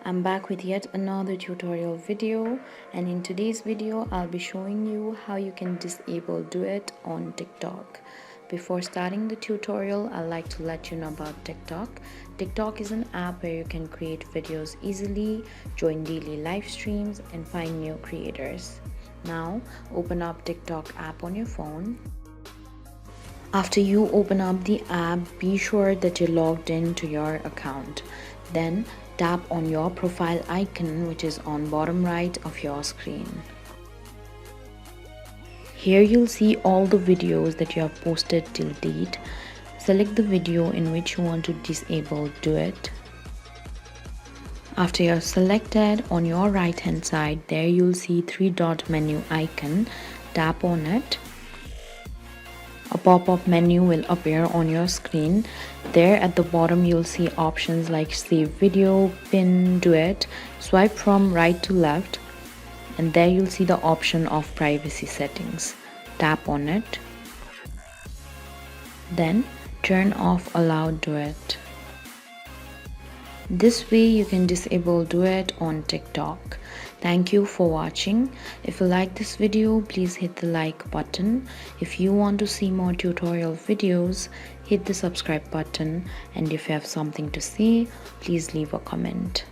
I'm back with yet another tutorial video, and in today's video I'll be showing you how you can disable Duet on TikTok. Before starting the tutorial, I'd like to let you know about TikTok. TikTok is an app where you can create videos easily, join daily live streams, and find new creators. Now open up TikTok app on your phone. After you open up the app, be sure that you're logged in to your account. Then tap on your profile icon, which is on bottom right of your screen. Here you'll see all the videos that you have posted till date. Select the video in which you want to disable Duet. After you're selected, on your right hand side there you'll see three-dot menu icon. Tap on it. A pop-up menu will appear on your screen. There at the bottom you'll see options like save video, pin, Duet. Swipe from right to left, and there you'll see the option of privacy settings. Tap on it. Then turn off allow Duet. This way you can disable Duet on TikTok. Thank you for watching. If you like this video, please hit the like button. If you want to see more tutorial videos, hit the subscribe button. And if you have something to say, please leave a comment.